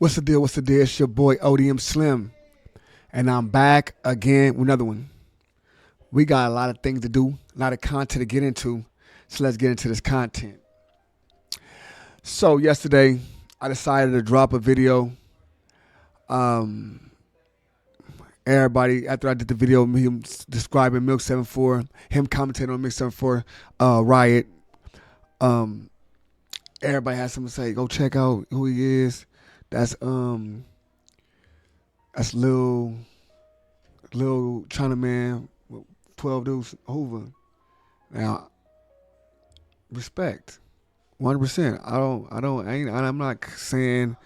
What's the deal? What's the deal? It's your boy ODM Slim, and I'm back again with another one. We got a lot of things to do, a lot of content to get into, so let's get into this content. So yesterday, I decided to drop a video. Um, Everybody, after I did the video, him describing Milk74, him commentating on Milk74 riot. Um, Everybody has something to say. Go check out who he is. That's Lil China Man with 12 dudes Hoover. Now, respect, 100%. I'm not saying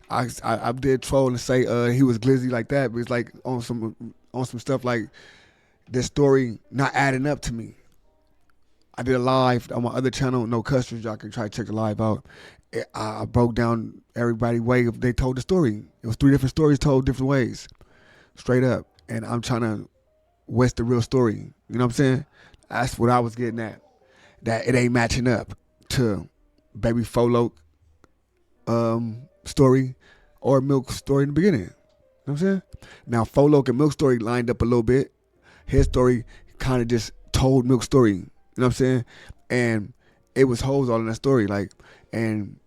I did troll and say he was glizzy like that, but it's like on some stuff like this story not adding up to me. I did a live on my other channel, No Customers. Y'all can try to check the live out. I broke down everybody's way they told the story. It was 3 different stories told different ways, straight up. And I'm trying to what's the real story. You know what I'm saying? That's what I was getting at. That it ain't matching up to Baby Folo story or Milk story in the beginning. You know what I'm saying? Now Folo and Milk story lined up a little bit. His story kind of just told Milk story. You know what I'm saying? And it was hoes all in that story. And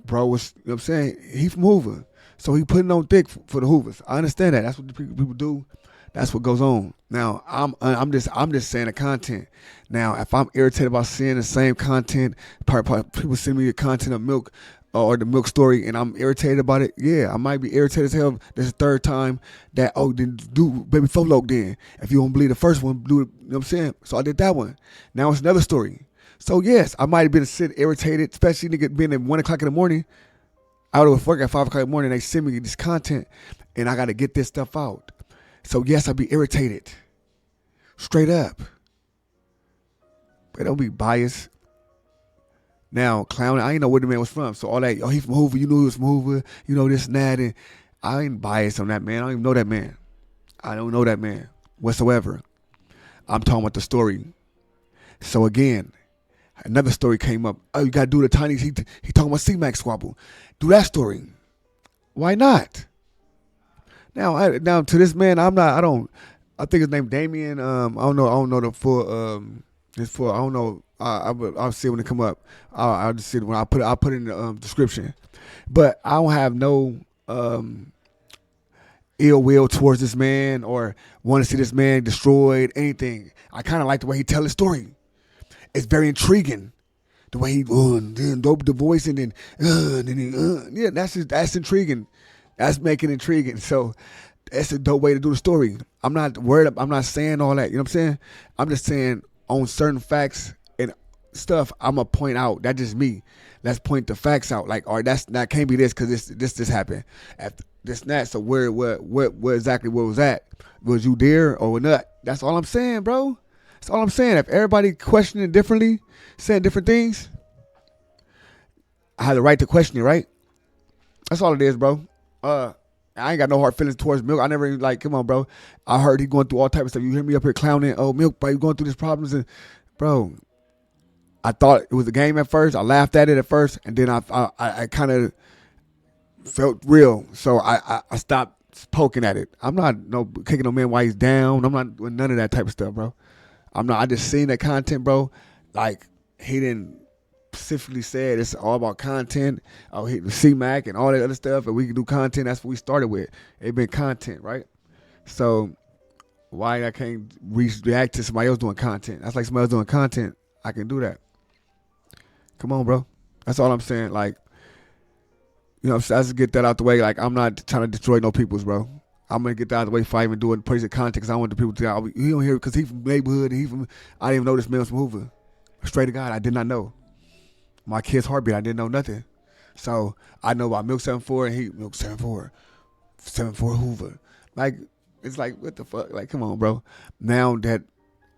bro was, you know what I'm saying? He from Hoover. So he putting on thick for the Hoovers. I understand that. That's what the people do. That's what goes on. Now I'm just saying the content. Now if I'm irritated about seeing the same content, people send me the content of Milk or the Milk story, and I'm irritated about it. Yeah, I might be irritated as hell. This is the third time that then do Baby Folo then. If you don't believe the first one, do it. You know what I'm saying? So I did that one. Now it's another story. So yes, I might have been irritated, especially nigga being at 1 o'clock in the morning. I would have work at 5 o'clock in the morning. They send me this content, and I got to get this stuff out. So yes, I'd be irritated, straight up. But don't be biased. Now, clowning, I ain't know where the man was from. So all that, he from Hoover, you knew he was from Hoover, you know this and that. And I ain't biased on that man. I don't even know that man. I don't know that man whatsoever. I'm talking about the story. So again, another story came up. Oh, you got to do the tiny, he talking about Cmac squabble. Do that story. Why not? Now to this man, I think his name Damien. I don't know the full, I don't know. I'll see it when it come up. I'll just see it when I put it in the description. But I don't have no ill will towards this man or want to see this man destroyed, anything. I kind of like the way he tell his story. It's very intriguing. The way he the voice and then yeah, that's intriguing. That's making it intriguing. So that's a dope way to do the story. I'm not worried. I'm not saying all that. You know what I'm saying? I'm just saying on certain facts and stuff, I'm going to point out. That's just me. Let's point the facts out. Like, all right, that can't be this because this happened. After this and that. So where exactly where was that? Was you there or not? That's all I'm saying, bro. That's all I'm saying. If everybody questioning differently, saying different things, I have the right to question it, right? That's all it is, bro. I ain't got no hard feelings towards Milk. I never even come on, bro. I heard he going through all type of stuff. You hear me up here clowning, oh, Milk, bro, you going through these problems. And bro, I thought it was a game at first. I laughed at it at first. And then I kind of felt real. So I stopped poking at it. I'm not kicking no man while he's down. I'm not doing none of that type of stuff, bro. I just seen that content, bro. Like, he didn't specifically said it's all about content. Oh, he Cmac and all that other stuff, and we can do content. That's what we started with. It been content, right? So why I can't react to somebody else doing content? That's like somebody else doing content. I can do that. Come on, bro. That's all I'm saying. Like, you know, I just get that out the way. Like, I'm not trying to destroy no peoples, bro. I'm gonna get that out of the way if I even do it praise the content because I want the people to. He don't hear it because he from neighborhood. I didn't even know this man was from Hoover. Straight to God, I did not know. My kid's heartbeat, I didn't know nothing. So I know about Milk74 and he Milk74, 74 Hoover. Like, it's like, what the fuck? Like, come on, bro. Now that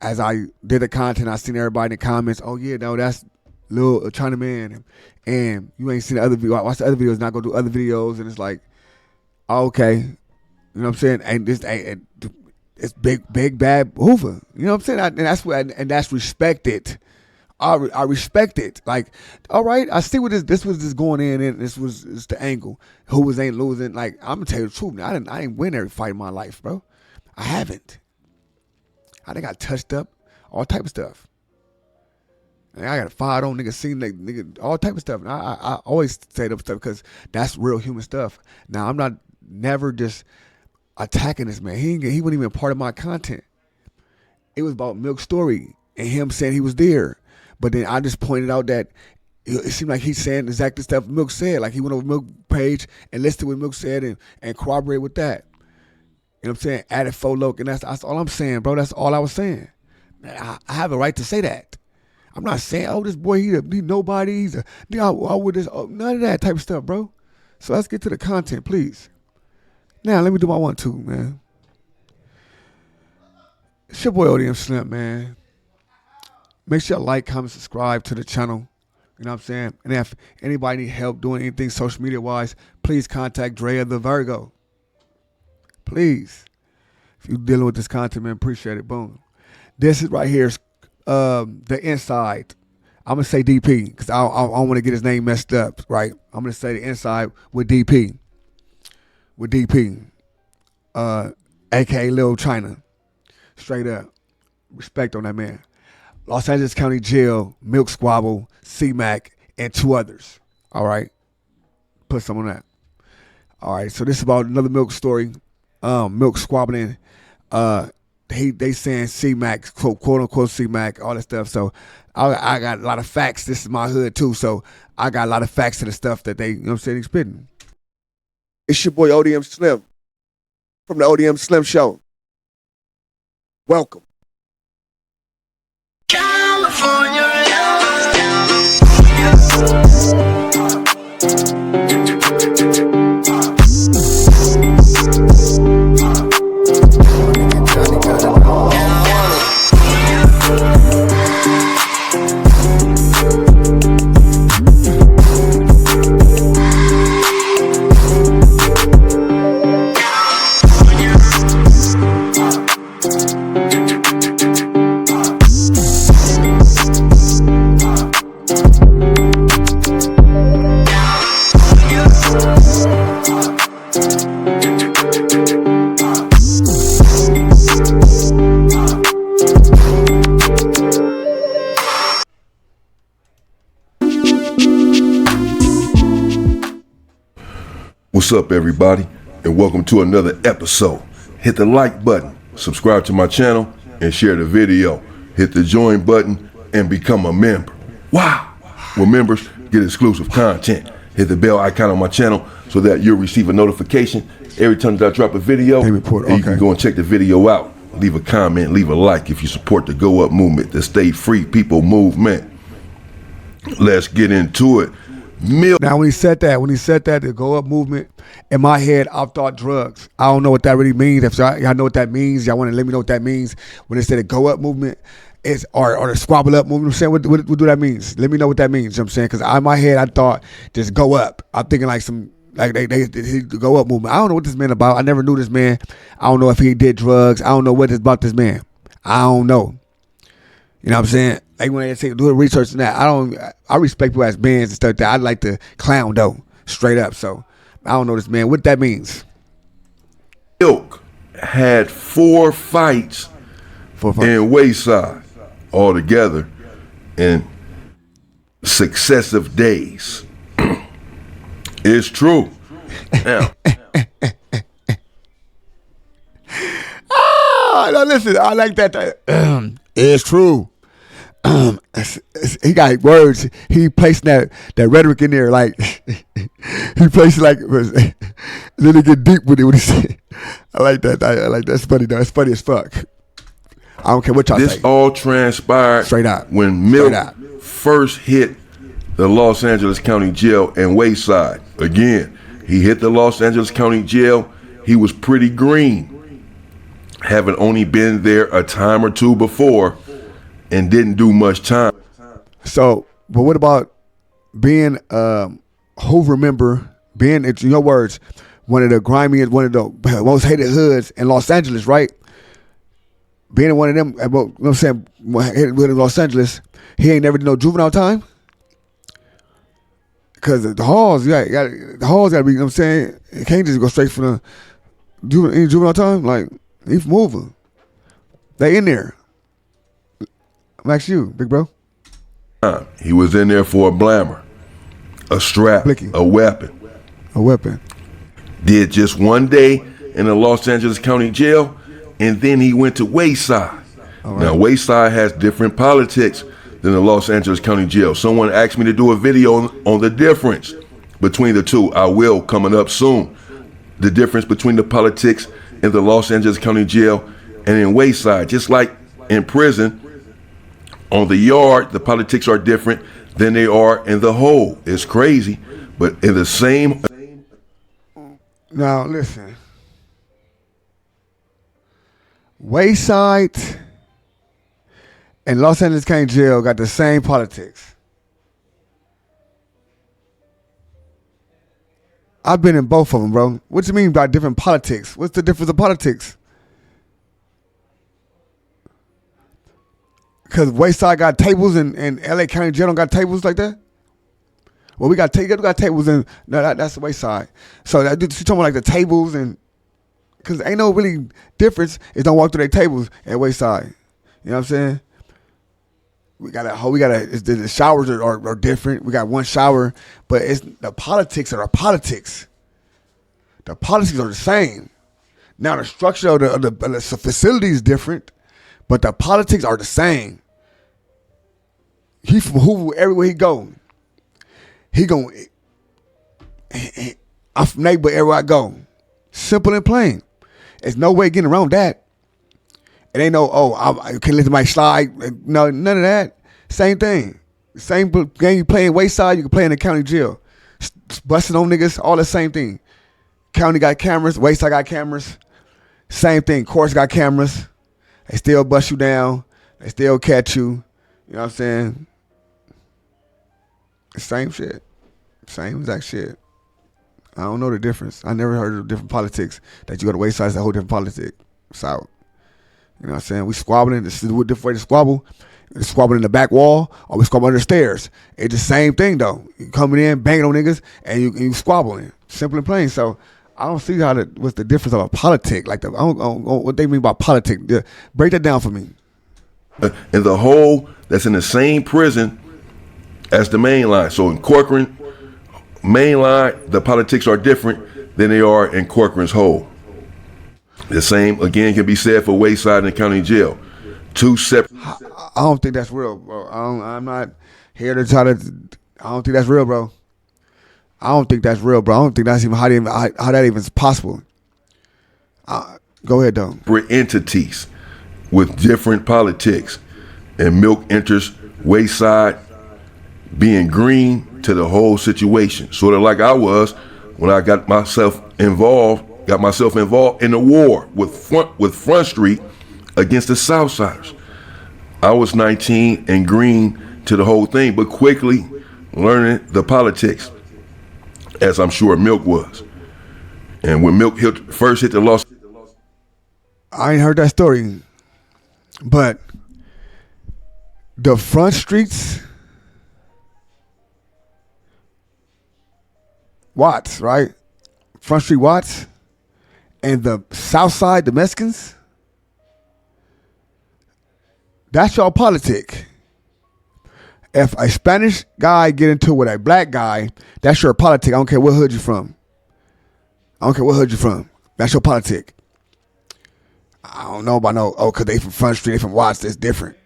as I did the content, I seen everybody in the comments, oh yeah, no, that's Lil China Man, and you ain't seen the other video. Watch the other videos, not go do other videos, and it's like, oh, okay. You know what I'm saying? And this it's big bad Hoover. You know what I'm saying? And that's respected. I respect it. Like, all right, I see what this was just going in, and this was the angle. Who was ain't losing? Like, I'm gonna tell you the truth. Man, I didn't win every fight in my life, bro. I haven't. I done got touched up, all type of stuff. And I got fired on niggas, seen nigga, all type of stuff. And I always say that stuff because that's real human stuff. Now I'm not never just attacking this man. He wasn't even part of my content. It was about Milk's story and him saying he was there. But then I just pointed out that it seemed like he's saying exactly the stuff Milk said. Like he went over Milk page and listed what Milk said and corroborated with that. You know what I'm saying? Added Folo, and that's all I'm saying, bro. That's all I was saying. I have a right to say that. I'm not saying, oh, this boy, he nobody. He's none of that type of stuff, bro. So let's get to the content, please. Now, let me do my 1-2, man. It's your boy ODM Slim, man. Make sure you like, comment, subscribe to the channel. You know what I'm saying? And if anybody need help doing anything social media wise, please contact Drea the Virgo. Please. If you're dealing with this content, man, appreciate it. Boom. This is right here, the inside. I'm going to say DP because I don't want to get his name messed up, right? I'm going to say the inside with DP. With DP. A.K.A. Lil China. Straight up. Respect on that man. Los Angeles County Jail, Milk Squabble, Cmac, and 2 others. All right? Put some on that. All right, so this is about another Milk story. Milk squabbling. They saying Cmac, quote unquote Cmac, all that stuff. So I got a lot of facts. This is my hood too, so I got a lot of facts to the stuff that they, you know what I'm saying, he's spitting. It's your boy ODM Slim from the ODM Slim Show. Welcome. California. What's up, everybody, and welcome to another episode. Hit the like button, subscribe to my channel, and share the video. Hit the join button and become a member. Wow! Well, members get exclusive content. Hit the bell icon on my channel so that you'll receive a notification every time that I drop a video. And you can go and check the video out. Leave a comment, leave a like if you support the Go Up movement, the Stay Free People movement. Let's get into it. Now, when he said that, the Go Up movement, in my head, I thought drugs. I don't know what that really means. If y'all know what that means, y'all want to let me know what that means. When they said the Go Up movement, or the Squabble Up movement, I'm saying, what do that means? Let me know what that means. You know what I'm saying? Because in my head, I thought just go up. I'm thinking like they Go Up movement. I don't know what this man about. I never knew this man. I don't know if he did drugs. I don't know what it's about this man. I don't know. You know what I'm saying? Like when they say do the research and that, I respect people as bands and stuff like that. I like to clown though, straight up. So I don't know this man. What that means? Milk had 4 fights in Wayside altogether in successive days. It's true. Now. No, listen, I like that. It's true. He got words. He placed that rhetoric in there, like he placed like. Then he get deep with it when he said. I like that. I like that. That's funny though. It's funny as fuck. I don't care what y'all say. This all transpired straight out when Milk first hit the Los Angeles County Jail in Wayside. Again, he hit the Los Angeles County Jail. He was pretty green, having only been there a time or two before. And didn't do much time. So, but what about being Hoover member, being, in your words, one of the grimiest, one of the most hated hoods in Los Angeles, right? being one of them, you know what I'm saying, in Los Angeles, he ain't never did no juvenile time. Because the halls, the halls got to be, you know what I'm saying, it can't just go straight from the juvenile time. Like, he's moving. They in there. I'm asking you, big bro. He was in there for a blammer, a strap, Blicky. a weapon. A weapon. Did just one day in the Los Angeles County Jail, and then he went to Wayside. Right. Now, Wayside has different politics than the Los Angeles County Jail. Someone asked me to do a video on the difference between the two. I will, coming up soon. The difference between the politics in the Los Angeles County Jail and in Wayside. Just like in prison, on the yard, the politics are different than they are in the hole. It's crazy, but in the same... Now, listen. Wayside and Los Angeles County Jail got the same politics. I've been in both of them, bro. What you mean by different politics? What's the difference of politics? Because Wayside got tables and LA County Jail don't got tables like that? Well, we got tables in, no, that's the Wayside. So that dude, she talking about like the tables and, because ain't no really difference is don't walk through their tables at Wayside. You know what I'm saying? The showers are different. We got one shower, but it's the politics are the politics. The politics are the same. Now the structure of the facility is different, but the politics are the same. He from Hoover everywhere he go. I'm from neighbor everywhere I go. Simple and plain. There's no way getting around that. It ain't no, I can't let somebody slide. No, none of that. Same thing. Same game you play in Wayside, you can play in the county jail. Busting on niggas, all the same thing. County got cameras, Wayside got cameras. Same thing, courts got cameras. They still bust you down. They still catch you. You know what I'm saying? Same shit. Same exact shit. I don't know the difference. I never heard of different politics. That you go to Wayside, it's a whole different politic. It's out. You know what I'm saying? We squabbling. This is a different way to squabble. We squabbling in the back wall or we squabble under the stairs. It's the same thing though. You coming in, banging on niggas, and you squabbling. Simple and plain. So I don't see what's the difference of a politic. Like I don't what they mean by politic. Break that down for me. And the hole that's in the same prison as the main line. So in Corcoran, main line, the politics are different than they are in Corcoran's hole. The same, again, can be said for Wayside and County Jail. Two separate... I don't think that's real, bro. I'm not here to try to... I don't think that's real, bro. I don't think that's real, bro. I don't think that's even how that even is possible. Go ahead, though. Entities with different politics. And Milk enters Wayside being green to the whole situation. Sort of like I was when I got myself involved in the war with Front Street against the Southsiders. I was 19 and green to the whole thing, but quickly learning the politics, as I'm sure Milk was. And when Milk first hit the Los... I ain't heard that story, but the Front Streets, Watts, right? Front Street Watts, and the Southside, the Mexicans, that's your politic. If a Spanish guy get into it with a black guy, that's your politic. I don't care what hood you're from. That's your politic. I don't know about because they from Front Street, they from Watts, that's different.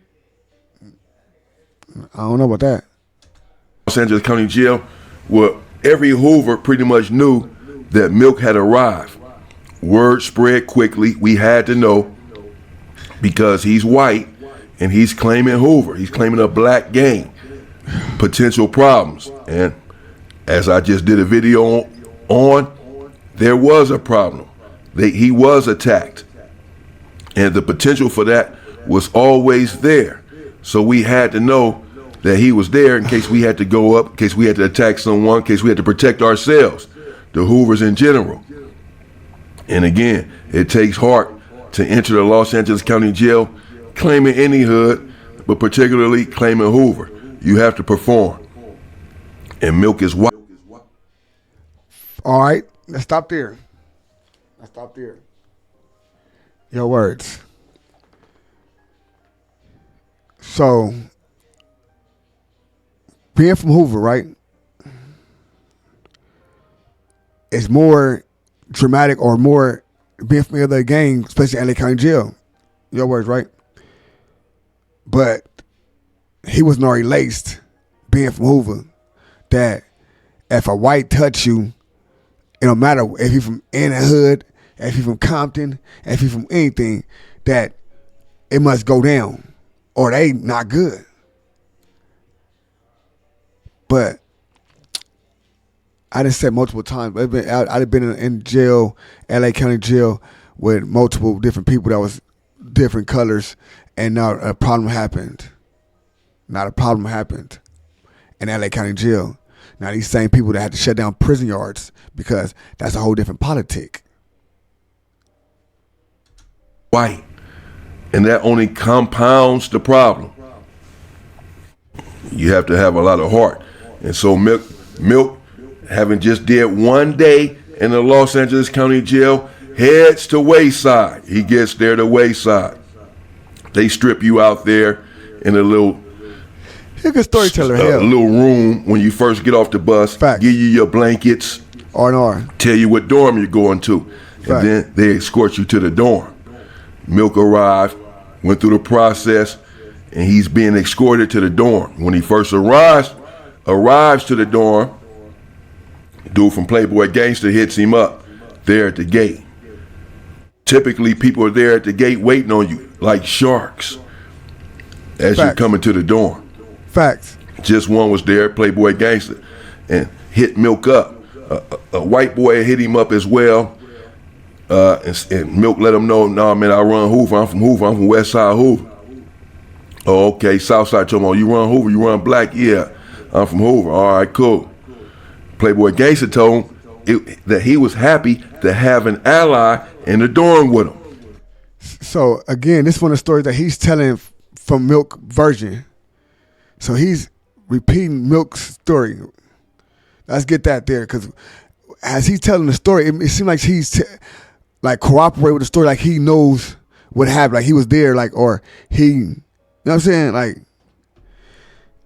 I don't know about that. Los Angeles County Jail, well, every Hoover pretty much knew that Milk had arrived. Word spread quickly. We had to know because he's white and he's claiming Hoover. He's claiming a black gang. Potential problems. And as I just did a video on, there was a problem. He was attacked. And the potential for that was always there. So we had to know that he was there in case we had to go up, in case we had to attack someone, in case we had to protect ourselves, the Hoovers in general. And again, it takes heart to enter the Los Angeles County Jail, claiming any hood, but particularly claiming Hoover, you have to perform. And Milk is white. All right, let's stop there. Your words. So, being from Hoover, right, is more dramatic or more being from the other gang, especially LA County Jail. Your words, right? But he was already laced, being from Hoover, that if a white touch you, it don't matter if he from in the hood, if he from Compton, if he from anything, that it must go down or they not good. But I done said multiple times, I've been in jail, LA County Jail, with multiple different people that was different colors, and not a problem happened. Not a problem happened in LA County Jail. Now these same people that had to shut down prison yards because that's a whole different politic. White. And that only compounds the problem. You have to have a lot of heart. And so Milk, having just did 1 day in the Los Angeles County Jail, heads to Wayside. He gets there to Wayside. They strip you out there in a little You're a good storyteller, little room when you first get off the bus. Facts. Give you your blankets. R&R. Tell you what dorm you're going to. Facts. And then they escort you to the dorm. Milk arrived, went through the process, and he's being escorted to the dorm. When he first arrives to the dorm, dude from Playboy Gangster hits him up there at the gate. Typically, people are there at the gate waiting on you like sharks as Facts. you're coming to the dorm. Facts. Just one was there, Playboy Gangster, and hit Milk up. A white boy hit him up as well, and Milk let him know, nah, man, I run Hoover. I'm from Hoover. I'm from Westside Hoover. Oh, okay, Southside told him, you run Hoover, you run Black? Yeah, I'm from Hoover. All right, cool. Playboy Gangster told him that he was happy to have an ally in the dorm with him. So again, this is one of the stories that he's telling from Milk version. So he's repeating Milk's story. Let's get that there, because as he's telling the story, it seems like he's like cooperating with the story, like he knows what happened, like he was there, like, or he, you know what I'm saying, like,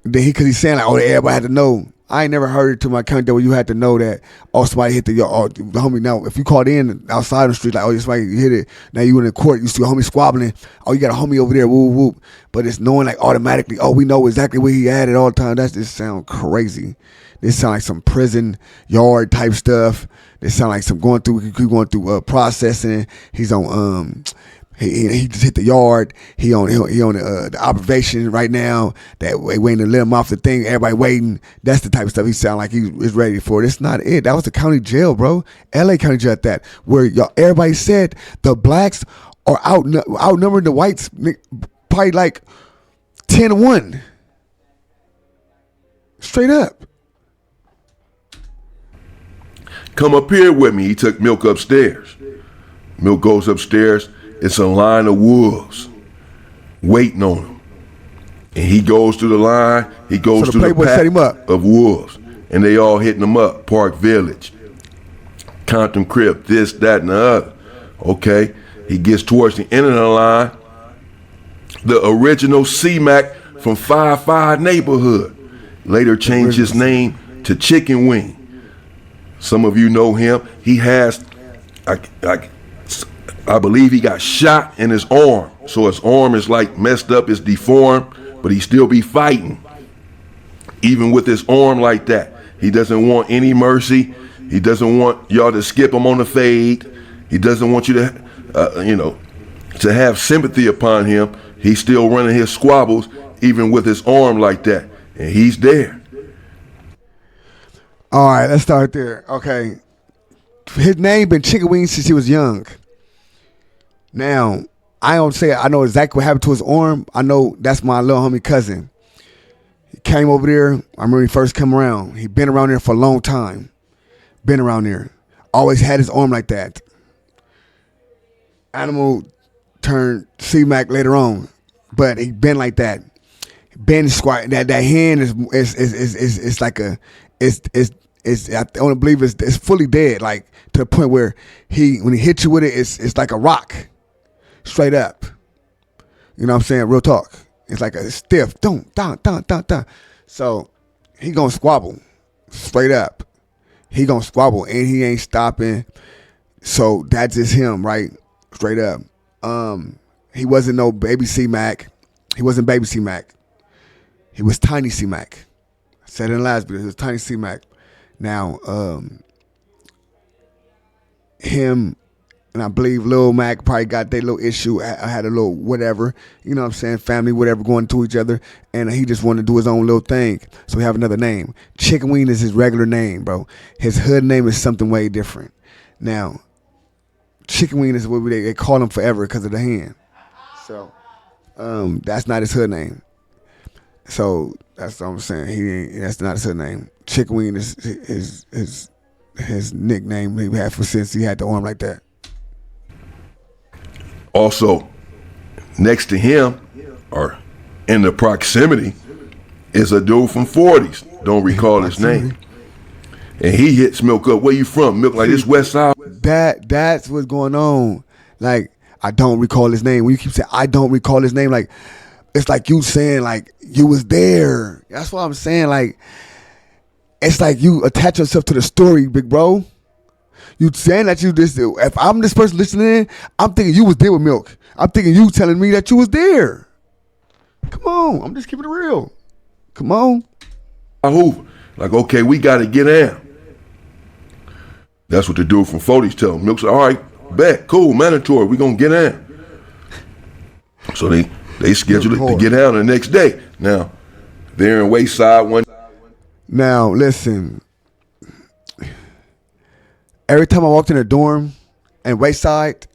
then because he's saying like, oh, everybody had to know. I ain't never heard it to my country where you had to know that, oh, somebody hit the homie. Now, if you called in outside the street, like, oh, somebody hit it, now you in the court, you see a homie squabbling, oh, you got a homie over there, whoop, whoop. But it's knowing like automatically, oh, we know exactly where he at all the time. That just sound crazy. This sound like some prison yard type stuff. This sound like some going through processing. He's on he just hit the yard. He on the observation right now. That waiting to let him off the thing. Everybody waiting. That's the type of stuff he sound like he is ready for. That's not it. That was the county jail, bro. LA County Jail at that, where everybody said the blacks are outnumbering the whites, probably like 10-1. Straight up. Come up here with me. He took Milk upstairs. Milk goes upstairs. It's a line of wolves waiting on him. And he goes through the line. He goes through the pack of wolves. And they all hitting him up. Park Village, Compton Crib, this, that, and the other. Okay. He gets towards the end of the line. The original Cmac from 5-5 neighborhood. Later changed his name to Chicken Wing. Some of you know him. He has, I believe he got shot in his arm. So his arm is like messed up, it's deformed, but he still be fighting. Even with his arm like that. He doesn't want any mercy. He doesn't want y'all to skip him on the fade. He doesn't want you to, to have sympathy upon him. He's still running his squabbles, even with his arm like that. And he's there. All right, let's start there. Okay. His name been Chicken Wing since he was young. Now, I don't say I know exactly what happened to his arm. I know that's my little homie cousin. He came over there. I remember he first come around. He been around there for a long time. Been around there. Always had his arm like that. Animal turned Cmac later on, but he been like that. Ben squat that hand is like a I only believe it's fully dead, like to the point where when he hits you with it, it's like a rock, straight up. You know what I'm saying? Real talk. It's like a stiff. Dun. So he gonna squabble, straight up. He gonna squabble and he ain't stopping. So that's just him, right? Straight up. He wasn't no baby C-Mac. He wasn't baby C-Mac. He was tiny C-Mac. I said it in the last video. He was tiny C-Mac. Now, him and I believe Lil Mac probably got their little issue. I had a little whatever, you know what I'm saying, family, whatever, going to each other. And he just wanted to do his own little thing. So we have another name. Chicken Wing is his regular name, bro. His hood name is something way different. Now, Chicken Wing is what they call him forever because of the hand. So, that's not his hood name. So that's what I'm saying. That's not his hood name. Chicken Wing is his nickname he had since he had the arm like that. Also, next to him, or in the proximity, is a dude from 40s. Don't recall his name. And he hits Milk up. Where you from? Milk, like this West Side? That's what's going on. Like, I don't recall his name. When you keep saying, I don't recall his name, like, it's like you saying, like, you was there. That's what I'm saying. Like, it's like you attach yourself to the story, big bro. You saying that you this. If I'm this person listening, I'm thinking you was there with Milk. I'm thinking you telling me that you was there. Come on, I'm just keeping it real. Come on. Like, okay, we got to get in. That's what the dude from 40s tell him. Milk said, all right, bet, cool, mandatory, we gonna get in. So they scheduled it to get out the next day. Now, they're in Wayside one. Now, listen. Every time I walked in a dorm in Wayside,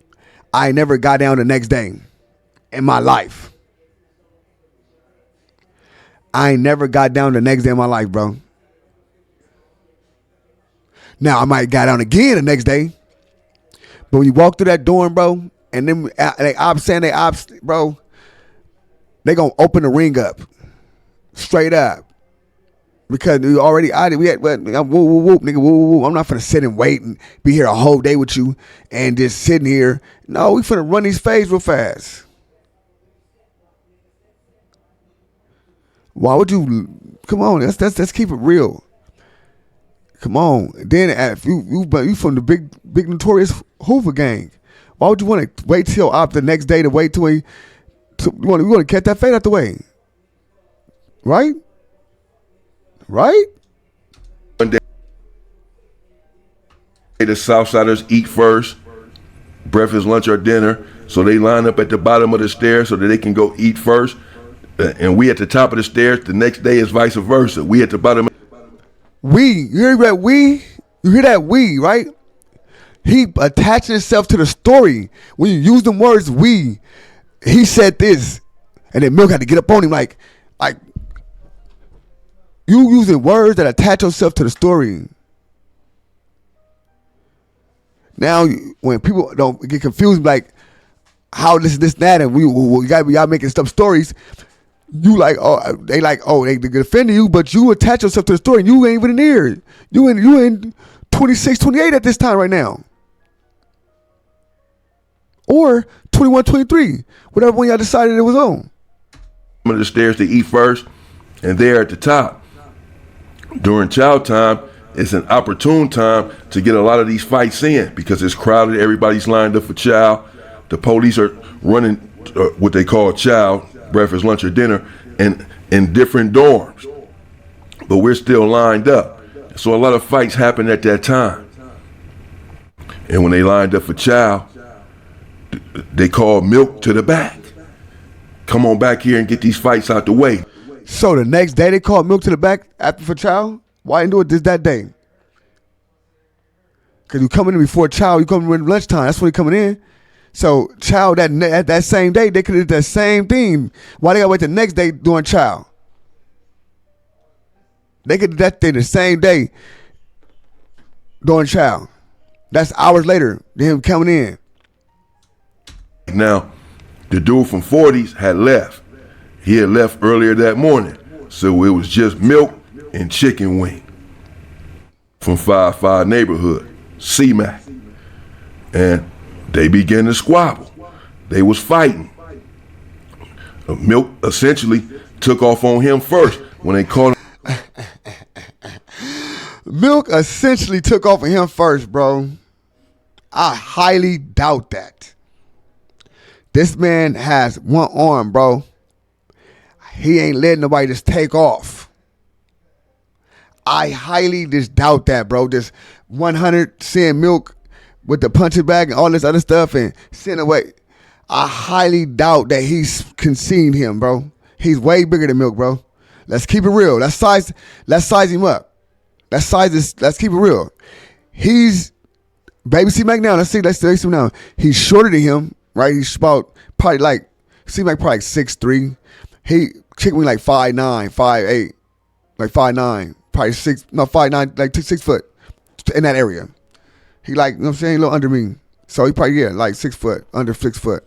I never got down the next day in my life. I ain't never got down the next day in my life, bro. Now, I might got down again the next day. But when you walk through that dorm, bro, and then bro, they gonna open the ring up. Straight up. Because we already whoop, nigga, whoop. I'm not finna sit and wait and be here a whole day with you and just sitting here. No, we finna run these fades real fast. Why would you? Come on, let's keep it real. Come on. Then if you from the big notorious Hoover gang, why would you want to wait till the next day to wait till you want to catch that fade out the way? Right? Right? One day, the Southsiders eat first, breakfast, lunch, or dinner. So they line up at the bottom of the stairs so that they can go eat first. And we at the top of the stairs. The next day is vice versa. We at the bottom. You hear that we? You hear that we, right? He attaching himself to the story. When you use them words, we, he said this. And then Milk had to get up on him like, you using words that attach yourself to the story. Now, when people don't get confused, like, how this, that, and y'all making stuff stories, you like, they defending you, but you attach yourself to the story, and you ain't even near it. You in 26, 28 at this time right now. Or 21, 23, whatever one y'all decided it was on. Of the stairs to eat first, and there at the top. During chow time, it's an opportune time to get a lot of these fights in because it's crowded. Everybody's lined up for chow. The police are running what they call chow, breakfast, lunch, or dinner, and in different dorms. But we're still lined up. So a lot of fights happen at that time. And when they lined up for chow, they called Milk to the back. Come on back here and get these fights out the way. So the next day they called Milk to the back after for chow? Why didn't do it that day? Because you coming in before chow, you coming in lunchtime. That's when you coming in. So chow that same day, they could have did that same thing. Why they gotta wait the next day doing chow? They could do that thing the same day doing chow. That's hours later, him coming in. Now, The dude from 40s had left. He had left earlier that morning, so it was just Milk and Chicken Wing from 5-5 neighborhood, Cmac. And they began to squabble. They was fighting. Milk essentially took off on him first when they caught him. Milk essentially took off on him first, bro. I highly doubt that. This man has one arm, bro. He ain't letting nobody just take off. I highly just doubt that, bro. Just 100 seeing Milk with the punching bag and all this other stuff and send away. I highly doubt that he's conceding him, bro. He's way bigger than Milk, bro. Let's keep it real. Let's size him up. Let's keep it real. He's baby Cmac now. Let's see him now. He's shorter than him, right? He's about probably like Cmac probably like 6'3". He Chicken Wing like 5'9", 5'8", like 5'9", probably 5'9", like 6 foot in that area. He like, you know what I'm saying, a little under me. So he probably, like 6 foot, under 6 foot.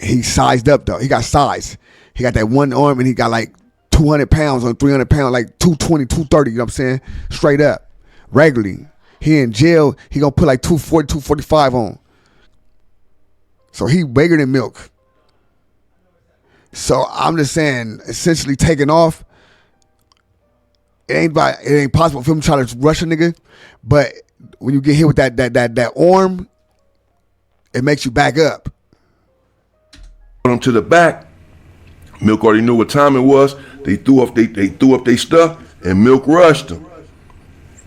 He sized up though. He got size. He got that one arm and he got like 200 pounds on 300 pounds, like 220, 230, you know what I'm saying? Straight up, regularly. He in jail, he gonna put like 240, 245 on. So he bigger than Milk. So I'm just saying, essentially taking off, it ain't possible for him to try to rush a nigga, but when you get hit with that arm, it makes you back up. Put him to the back. Milk already knew what time it was. They threw up their stuff, and Milk rushed him.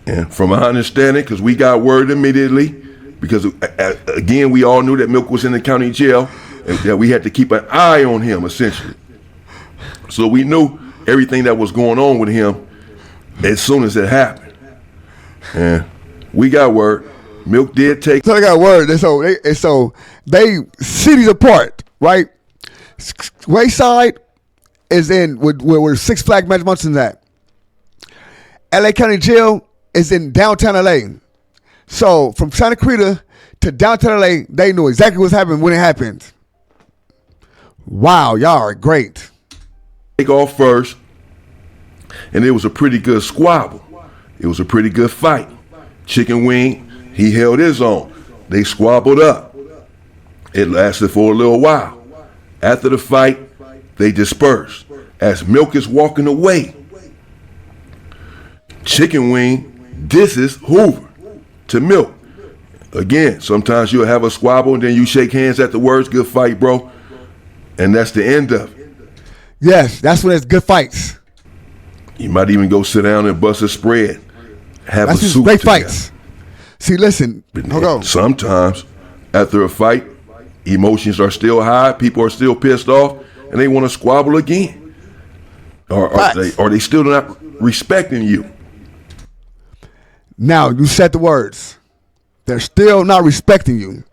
And from my understanding, because we got word immediately, because again we all knew that Milk was in the county jail, and that we had to keep an eye on him essentially. So we knew everything that was going on with him as soon as it happened. And we got word. Milk did take. So they got word. And so they cities apart, right? Wayside is in where Six Flags Magic Mountain's at. LA County Jail is in downtown LA. So from Santa Cruz to downtown LA, they knew exactly what's happening when it happened. Wow, y'all are great. Take off first, and it was a pretty good squabble. It was a pretty good fight. Chicken Wing, he held his own. They squabbled up. It lasted for a little while. After the fight, they dispersed. As Milk is walking away, Chicken Wing disses Hoover to Milk. Again, sometimes you'll have a squabble and then you shake hands at the words, good fight, bro. And that's the end of it. Yes, that's when it's good fights. You might even go sit down and bust a spread. Have that's a soup great together. Fights. See, listen, hold on. Sometimes, after a fight, emotions are still high, people are still pissed off, and they want to squabble again. Or are they still not respecting you? Now, you said the words. They're still not respecting you,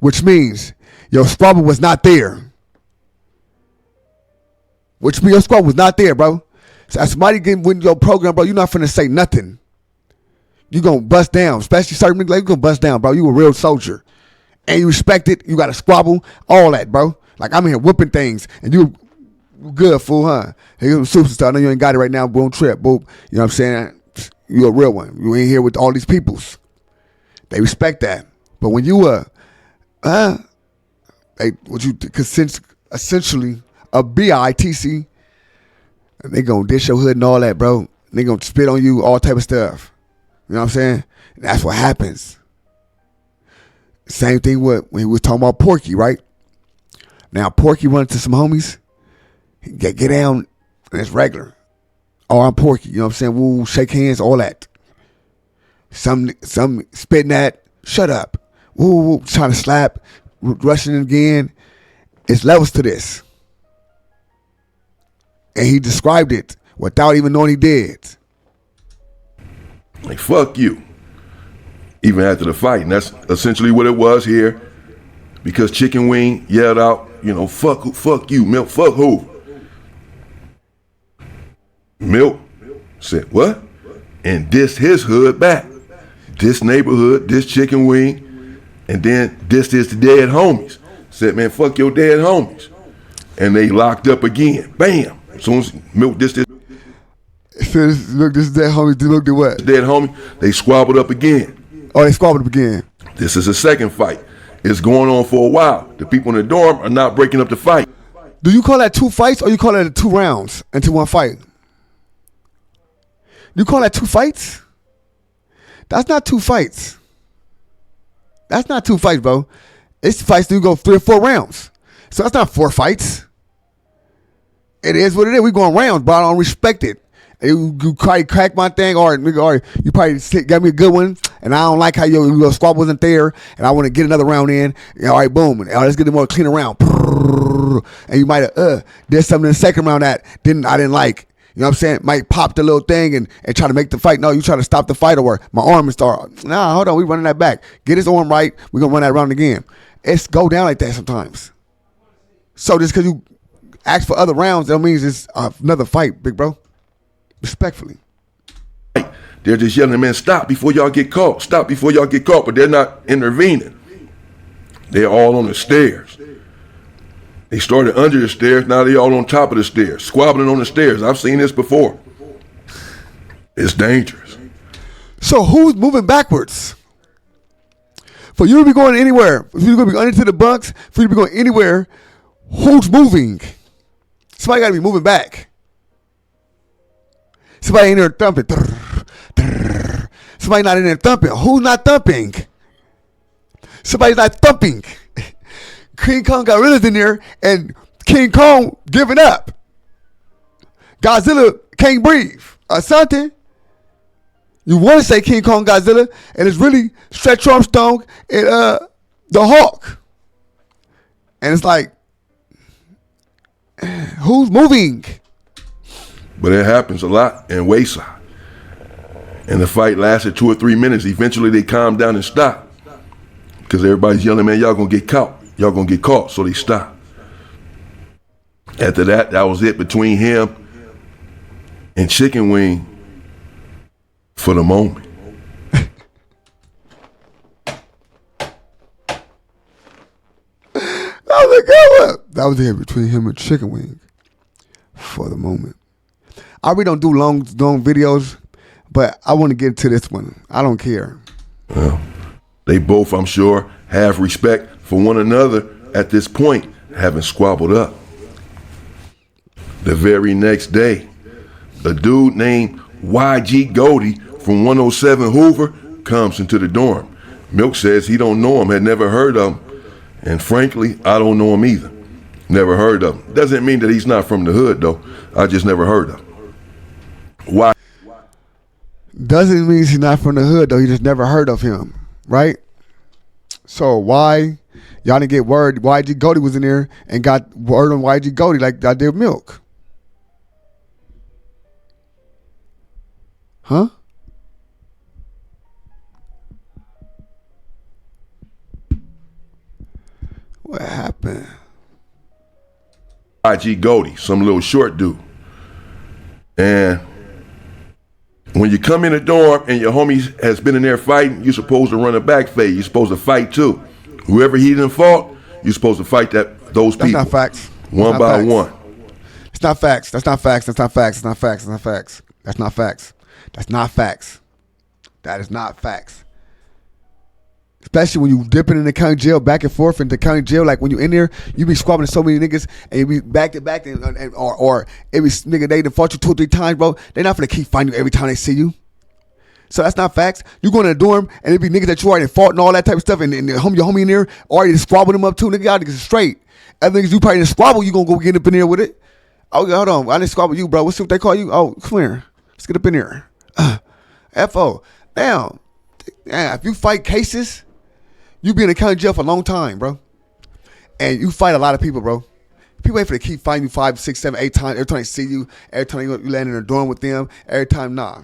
which means your squabble was not there. Which means your squabble was not there, bro. So as somebody getting with your program, bro, you're not finna say nothing. You gonna bust down, especially certain niggas, like, you gonna bust down, bro. You a real soldier. And you respect it, you got a squabble, all that, bro. Like, I'm here whooping things, and you good, fool, huh? Hey, you're a superstar. I know you ain't got it right now, boom, trip, boom. You know what I'm saying? You a real one. You ain't here with all these peoples. They respect that. But when you essentially a BITC, they gonna dish your hood and all that, bro. They gonna spit on you, all type of stuff. You know what I'm saying? That's what happens. Same thing with when he was talking about Porky, right? Now Porky runs to some homies, get down, and it's regular. Oh, I'm Porky, you know what I'm saying? Woo, shake hands, all that. Some spitting that, shut up. Woo, trying to slap, rushing again. It's levels to this. And he described it without even knowing he did. Like, fuck you. Even after the fight. And that's essentially what it was here. Because Chicken Wing yelled out, fuck you, Milk, fuck who? Milk said, what? And dissed his hood back. This neighborhood, this Chicken Wing. And then this is the dead homies. Said, man, fuck your dead homies. And they locked up again. Bam. As soon as Milk this Look, this is dead homie. Look, did what? dead homie, they squabbled up again. Oh, they squabbled up again. This is a second fight. It's going on for a while. The people in the dorm are not breaking up the fight. Do you call that 2 fights or you call that 2 rounds into 1 fight? You call that 2 fights? That's not 2 fights. That's not 2 fights, bro. It's fights that you go 3 or 4 rounds. So that's not 4 fights. It is what it is. We going rounds, bro. I don't respect it. You probably crack my thing, or you probably got me a good one, and I don't like how your squad wasn't there, and I want to get another round in. All right, boom. Let's get a more cleaner round. And you might have did something in the second round that I didn't like. You know what I'm saying? Might pop the little thing and try to make the fight. No, you try to stop the fight, or my arm and start. Nah, hold on. We running that back. Get his arm right. We're going to run that round again. It's go down like that sometimes. So just because you ask for other rounds, that means it's another fight, big bro. Respectfully. They're just yelling, man, stop before y'all get caught. Stop before y'all get caught. But they're not intervening. They're all on the stairs. They started under the stairs. Now they all on top of the stairs, squabbling on the stairs. I've seen this before. It's dangerous. So who's moving backwards? For you to be going anywhere, for you to be going into the bunks, for you to be going anywhere, who's moving? Somebody got to be moving back. Somebody in there thumping. Somebody not in there thumping. Who's not thumping? Somebody's not thumping. King Kong Gorilla's in there, and King Kong giving up. Godzilla can't breathe. Or something. You want to say King Kong Godzilla, and it's really Stretch Armstrong and the Hulk. And it's like, who's moving? But it happens a lot in Wayside. And the fight lasted 2 or 3 minutes. Eventually they calmed down and stopped. Because everybody's yelling, man, y'all gonna get caught. Y'all gonna get caught. So they stopped. After that, that was it between him and Chicken Wing for the moment. That was a good one. That was it between him and Chicken Wing for the moment. I really don't do long videos, but I want to get to this one. I don't care. Well, they both, I'm sure, have respect for one another at this point, having squabbled up. The very next day, a dude named YG Goldie from 107 Hoover comes into the dorm. Milk says he don't know him, had never heard of him, and frankly, I don't know him either. Never heard of him. Doesn't mean that he's not from the hood, though. I just never heard of him. Why? Doesn't mean he's not from the hood, though. You just never heard of him, right? So why y'all didn't get word YG Goldie was in there and got word on YG Goldie like I did Milk? Huh? What happened? YG Goldie, some little short dude. And when you come in the dorm and your homie has been in there fighting, you're supposed to run a back fade. You're supposed to fight too. Whoever he done fought, you're supposed to fight those people. That's not facts. One by one. It's not facts. That's not facts. That's not facts. That's not facts. That's not facts. That's not facts. That's not facts. That is not facts. Especially when you dipping in the county jail back and forth in the county jail, like when you in there, you be squabbling so many niggas and you be back to back, or every nigga they done fought you 2 or 3 times, bro. They not gonna keep fighting you every time they see you. So that's not facts. You go in the dorm and it be niggas that you already fought and all that type of stuff, and your homie in there already squabbled them up too. Nigga, y'all niggas straight. Other niggas you probably didn't squabble, you gonna go get up in there with it. Oh, hold on, I didn't squabble you, bro. What's what they call you? Oh, come here. Let's get up in here. F.O. Now, if you fight cases, you be in the county jail for a long time, bro. And you fight a lot of people, bro. People wait for to keep fighting you 5, 6, 7, 8 times. Every time they see you, every time you land in a dorm with them, every time, nah.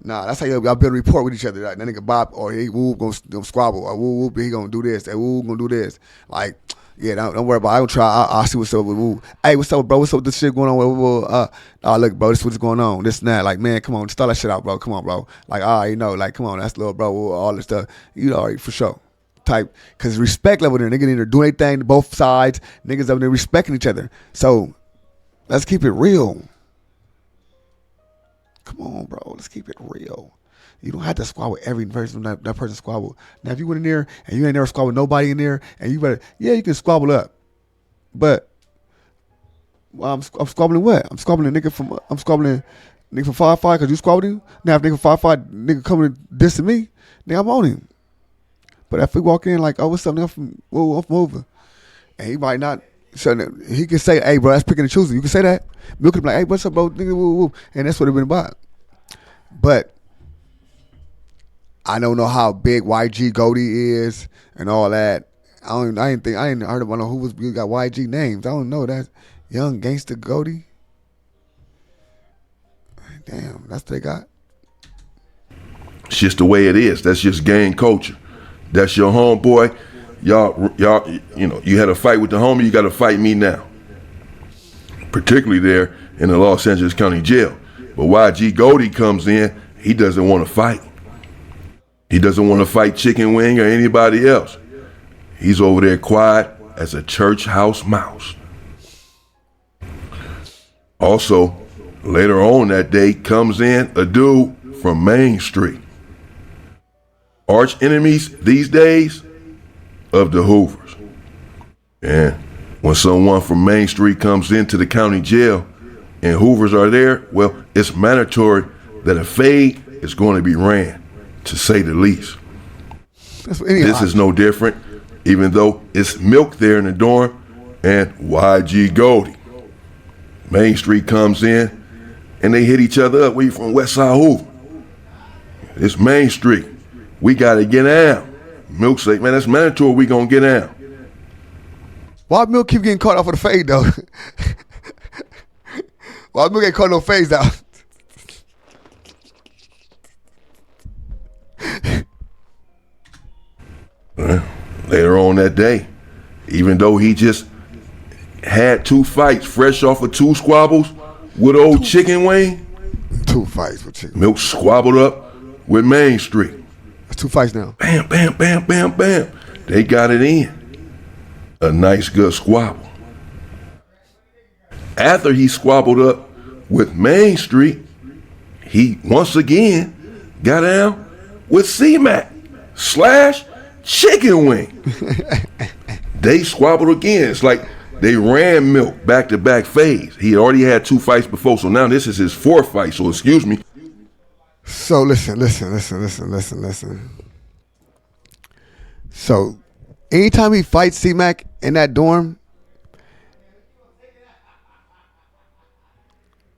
That's how y'all build a rapport with each other. Like, that nigga Bob, or he gonna squabble, or woo, he gonna do this, and woo gonna do this. Like, yeah, don't worry about it. I don't try. I'll see what's up with woo. Hey, what's up, bro? What's up with this shit going on? Look, bro, this is what's going on. This and that. Like, man, come on, start that shit out, bro. Come on, bro. Like, you know, like, come on, that's little bro, all this stuff. You know, for sure. type, because respect level there. Niggas in there doing their thing to both sides. Niggas up there respecting each other. So let's keep it real. Come on, bro. Let's keep it real. You don't have to squad with every person that person squabble. Now, if you went in there and you ain't never squabbled with nobody in there, and you better, you can squabble up. But I'm squabbling what? I'm squabbling nigga from 5-5 because you squabbled him. Now if nigga 5-5 nigga coming to diss me, nigga I'm on him. But if we walk in like, oh, what's up, nigga? I'm from over, and he might not. So he can say, hey, bro, that's picking and choosing. You can say that. Milk could be like, hey, what's up, bro? Nigga, woo, woo. And that's what it been about. But I don't know how big YG Goldie is and all that. I ain't heard about who was got YG names. I don't know that. Young Gangster Goldie. Damn, that's what they got. It's just the way it is. That's just gang culture. That's your homeboy. Y'all, you had a fight with the homie, you got to fight me now. Particularly there in the Los Angeles County Jail. But YG Goldie comes in, he doesn't want to fight. He doesn't want to fight Chicken Wing or anybody else. He's over there quiet as a church house mouse. Also, later on that day comes in a dude from Main Street. Arch enemies these days of the Hoovers. And when someone from Main Street comes into the county jail and Hoovers are there, well, it's mandatory that a fade is going to be ran, to say the least. This is no different, even though it's Milk there in the dorm and YG Goldie. Main Street comes in and they hit each other up. We from Wayside Hoover. It's Main Street. We got to get down. Milk say, man, that's mandatory. We gonna get down. Why Milk keep getting caught off of the fade though? Why Milk get caught no fades out? Later on that day, even though he just had 2 fights fresh off of 2 squabbles with old Chicken Wing. 2 fights with Chicken. Milk squabbled up with Main Street. That's 2 fights now. Bam, bam, bam, bam, bam. They got it in. A nice, good squabble. After he squabbled up with Main Street, he once again got down with Cmac / Chicken Wing. They squabbled again. It's like they ran Milk back-to-back fades. He already had 2 fights before, so now this is his 4th fight, so excuse me. So listen. So anytime he fights C-Mac in that dorm,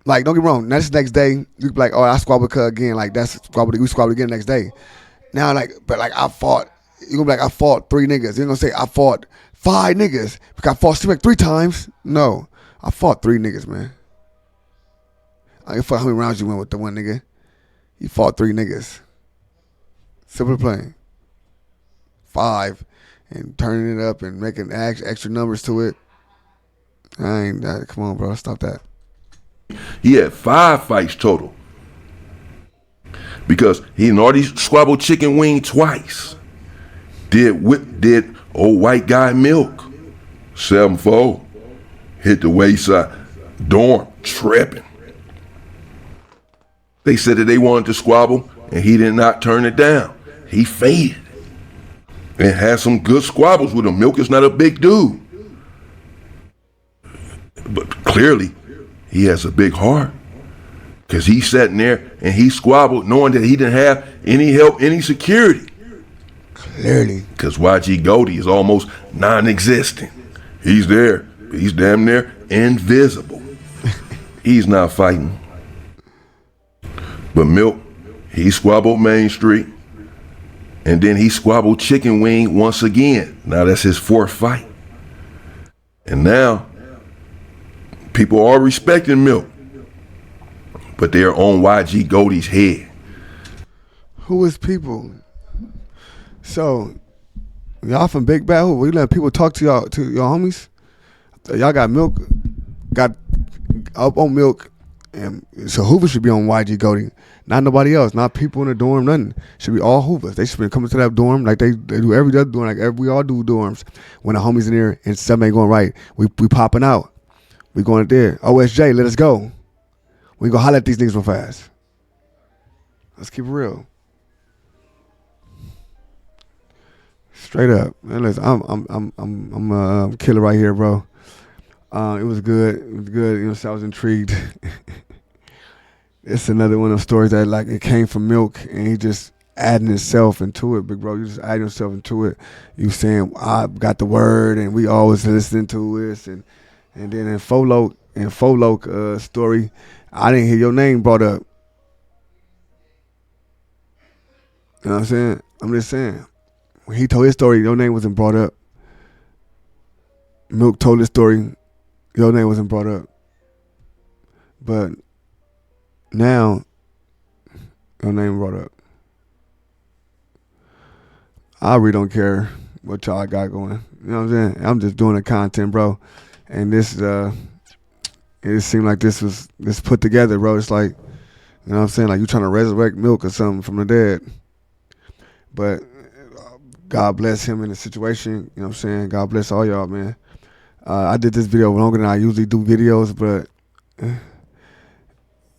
like, don't get me wrong, that's the next day, you be like, oh, I squabbled again, like we squabbled again the next day. Now, I fought, you gonna be like, I fought 3 niggas. You're gonna say I fought 5 niggas because I fought C-Mac 3 times. No, I fought 3 niggas, man. I ain't fuck how many rounds you went with the one nigga. He fought 3 niggas. Simple plain. 5 and turning it up and making extra numbers to it. Come on, bro, stop that. He had 5 fights total because he had already squabbled Chicken Wing twice. Did old white guy Milk 7-4 hit the Wayside dorm tripping. They said that they wanted to squabble, and he did not turn it down. He faded and had some good squabbles with him. Milk is not a big dude, but clearly he has a big heart because he sat in there and he squabbled knowing that he didn't have any help, any security. Clearly. Because YG Goldie is almost non-existent. He's there, but he's damn near invisible. He's not fighting. But Milk, he squabbled Main Street, and then he squabbled Chicken Wing once again. Now that's his 4th fight. And now, people are respecting Milk, but they're on YG Goldie's head. Who is people? So, y'all from Big Bad? We letting people talk to your homies? Y'all got Milk, got up on Milk And so Hoover should be on YG Goldie, not nobody else, not people in the dorm, nothing. Should be all Hoovers. They should be coming to that dorm like they do every other dorm, like we all do dorms. When the homies in there and something ain't going right, we popping out. We going there. OSJ, let us go. We go holler at these niggas real fast. Let's keep it real. Straight up, man. Listen, I'm a killer right here, bro. It was good. It was good. You know, so I was intrigued. It's another one of those stories that like it came from Milk, and he just adding himself into it, big bro. You just adding yourself into it. You saying I got the word, and we always listening to this, and then in Folok story, I didn't hear your name brought up. You know what I'm saying? I'm just saying. When he told his story, your name wasn't brought up. Milk told his story, your name wasn't brought up. But now, your name brought up. I really don't care what y'all got going. You know what I'm saying? I'm just doing the content, bro. And this, it seemed like this put together, bro. It's like, you know what I'm saying? Like you trying to resurrect Milk or something from the dead. But God bless him in the situation. You know what I'm saying? God bless all y'all, man. I did this video longer than I usually do videos, but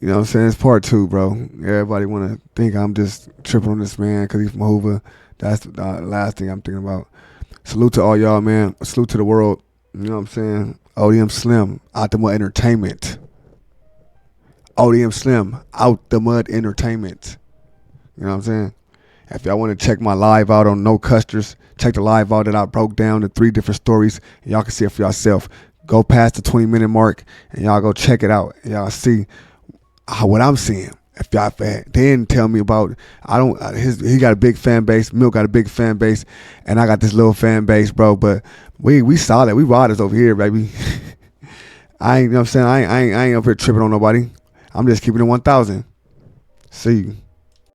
you know what I'm saying? It's part 2, bro. Everybody want to think I'm just tripping on this man because he's from Hoover. That's the last thing I'm thinking about. Salute to all y'all, man. Salute to the world. You know what I'm saying? ODM Slim, Out the Mud Entertainment. ODM Slim, Out the Mud Entertainment. You know what I'm saying? If y'all want to check my live out on No Custers, check the live out that I broke down the 3 different stories. And y'all can see it for yourself. Go past the 20-minute mark and y'all go check it out. And y'all see what I'm seeing. If y'all then tell me about, he got a big fan base. Milk got a big fan base, and I got this little fan base, bro. But we solid. We riders over here, baby. I ain't, you know what I'm saying? I ain't up here tripping on nobody. I'm just keeping it 1,000. See you.